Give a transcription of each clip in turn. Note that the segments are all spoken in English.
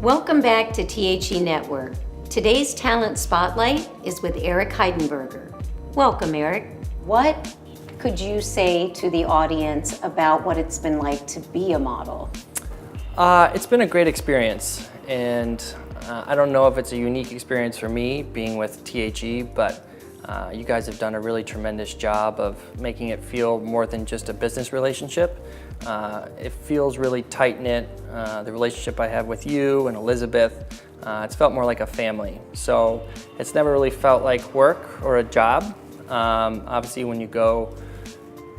Welcome back to THE Network. Today's Talent Spotlight is with Eric Heidenberger. Welcome, Eric. What could you say to the audience about what it's been like to be a model? It's been a great experience, and I don't know if it's a unique experience for me being with THE, but you guys have done a really tremendous job of making it feel more than just a business relationship. It feels really tight-knit. The relationship I have with you and Elizabeth, it's felt more like a family. So it's never really felt like work or a job. Obviously, when you go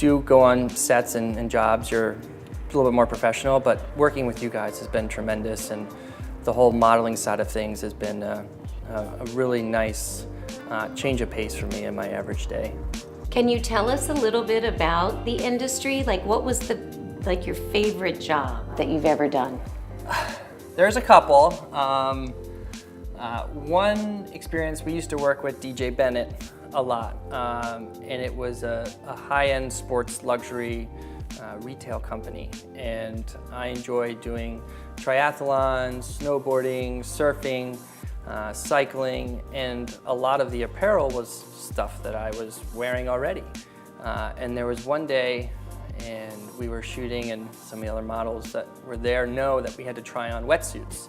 on sets and jobs, you're a little bit more professional, but working with you guys has been tremendous, and the whole modeling side of things has been a really nice change of pace for me in my average day. Can you tell us a little bit about the industry? Like, what was your favorite job that you've ever done? There's a couple. One experience, we used to work with DJ Bennett a lot, and it was a high-end sports luxury retail company, and I enjoyed doing triathlons, snowboarding, surfing, cycling, and a lot of the apparel was stuff that I was wearing already. And there was one day, and we were shooting, and some of the other models that were there know that we had to try on wetsuits.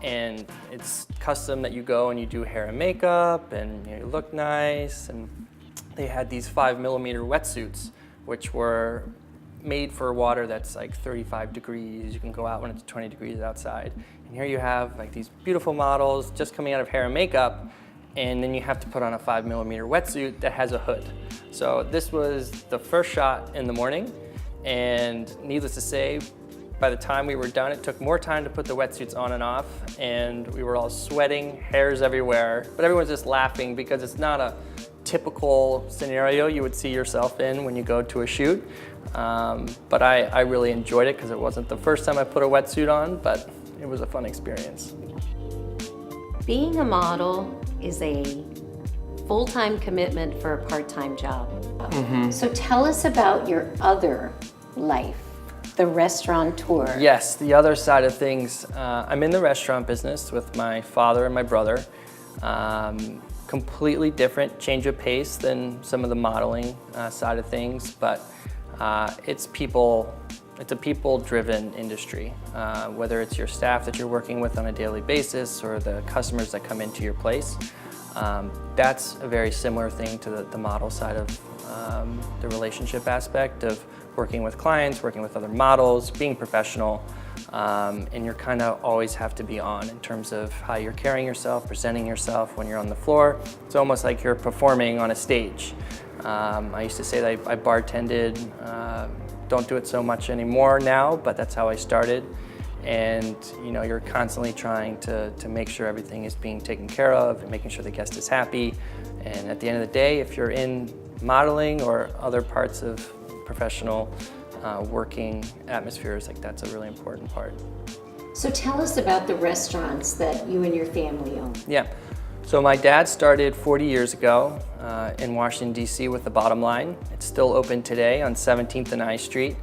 And it's custom that you go and you do hair and makeup, and you look nice, and they had these 5mm wetsuits, which were made for water that's like 35 degrees. You can go out when it's 20 degrees outside. And here you have like these beautiful models just coming out of hair and makeup, and then you have to put on a 5mm wetsuit that has a hood. So this was the first shot in the morning, and needless to say, by the time we were done, it took more time to put the wetsuits on and off, and we were all sweating, hairs everywhere, but everyone's just laughing because it's not a typical scenario you would see yourself in when you go to a shoot. But I really enjoyed it because it wasn't the first time I put a wetsuit on, but it was a fun experience. Being a model is a full-time commitment for a part-time job. Mm-hmm. So tell us about your other life, the restaurateur. Yes, the other side of things. I'm in the restaurant business with my father and my brother. Completely different change of pace than some of the modeling side of things, but it's a people-driven industry. Whether it's your staff that you're working with on a daily basis or the customers that come into your place, that's a very similar thing to the model side of the relationship aspect of working with clients, working with other models, being professional, and you're kind of always have to be on in terms of how you're carrying yourself, presenting yourself when you're on the floor. It's almost like you're performing on a stage. I used to say that I bartended, don't do it so much anymore now, but that's how I started. And you're constantly trying to make sure everything is being taken care of and making sure the guest is happy. And at the end of the day, if you're in modeling or other parts of professional working atmospheres, like that's a really important part. So tell us about the restaurants that you and your family own. Yeah, so my dad started 40 years ago in Washington, D.C. with The Bottom Line. It's still open today on 17th and I Street.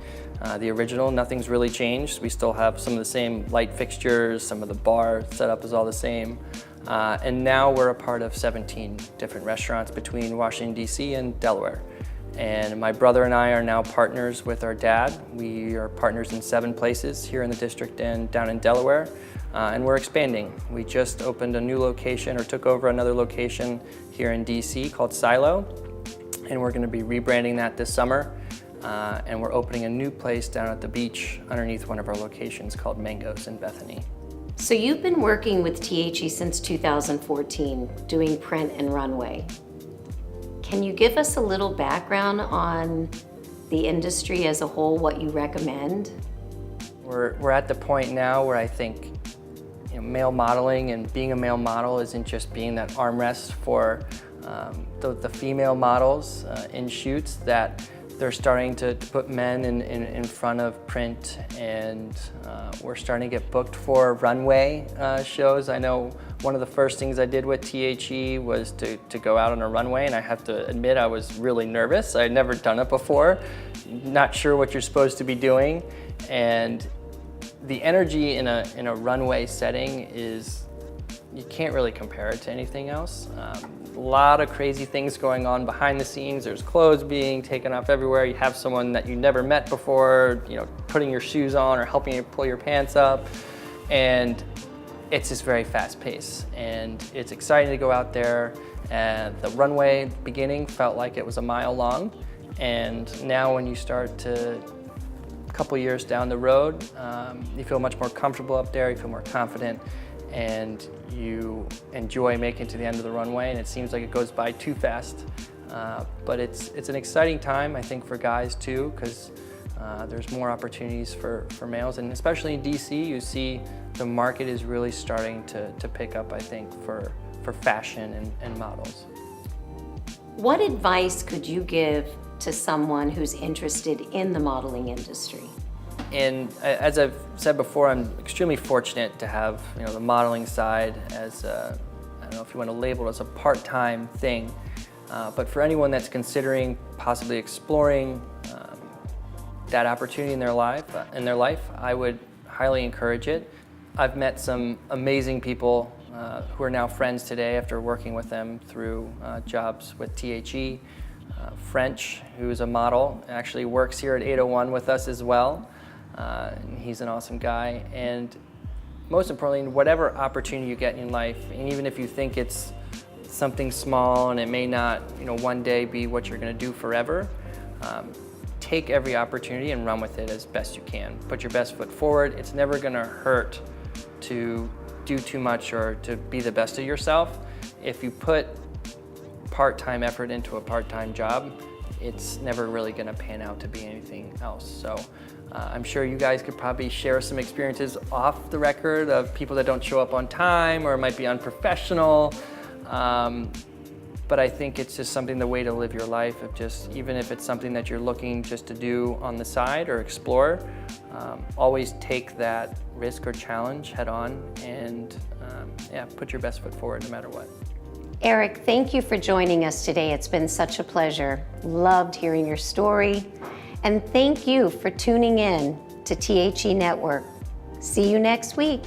The original, nothing's really changed. We still have some of the same light fixtures, some of the bar setup is all the same. And now we're a part of 17 different restaurants between Washington, D.C. and Delaware. And my brother and I are now partners with our dad. We are partners in 7 places here in the district and down in Delaware. And we're expanding. We just opened a new location, or took over another location here in DC called Silo. And we're gonna be rebranding that this summer. And we're opening a new place down at the beach underneath one of our locations called Mangoes in Bethany. So you've been working with THE since 2014, doing print and runway. Can you give us a little background on the industry as a whole, what you recommend? We're at the point now where I think male modeling and being a male model isn't just being that armrest for the female models in shoots, that they're starting to put men in front of print, and we're starting to get booked for runway shows. I know one of the first things I did with THE was to go out on a runway, and I have to admit I was really nervous. I'd never done it before, not sure what you're supposed to be doing, and the energy in a runway setting is, you can't really compare it to anything else. A lot of crazy things going on behind the scenes. There's clothes being taken off everywhere. You have someone that you never met before, putting your shoes on or helping you pull your pants up. And it's just very fast paced. And it's exciting to go out there. And the runway beginning felt like it was a mile long. And now when you start to, a couple years down the road, you feel much more comfortable up there, you feel more confident, and you enjoy making it to the end of the runway, and it seems like it goes by too fast. But it's an exciting time, I think, for guys too, because there's more opportunities for males, and especially in DC, you see the market is really starting to pick up, I think, for fashion and models. What advice could you give to someone who's interested in the modeling industry? And as I've said before, I'm extremely fortunate to have the modeling side as I don't know if you want to label it as a part-time thing, but for anyone that's considering possibly exploring that opportunity in their life, I would highly encourage it. I've met some amazing people who are now friends today after working with them through jobs with THE. French, who's a model, actually works here at 801 with us as well. He's an awesome guy, and most importantly, whatever opportunity you get in life, and even if you think it's something small and it may not one day be what you're going to do forever, take every opportunity and run with it as best you can. Put your best foot forward. It's never going to hurt to do too much or to be the best of yourself. If you put part-time effort into a part-time job, it's never really going to pan out to be anything else. So I'm sure you guys could probably share some experiences off the record of people that don't show up on time or might be unprofessional. But I think it's just something, the way to live your life, of just, even if it's something that you're looking just to do on the side or explore, always take that risk or challenge head on, and put your best foot forward no matter what. Eric, thank you for joining us today. It's been such a pleasure. Loved hearing your story. And thank you for tuning in to THE Network. See you next week.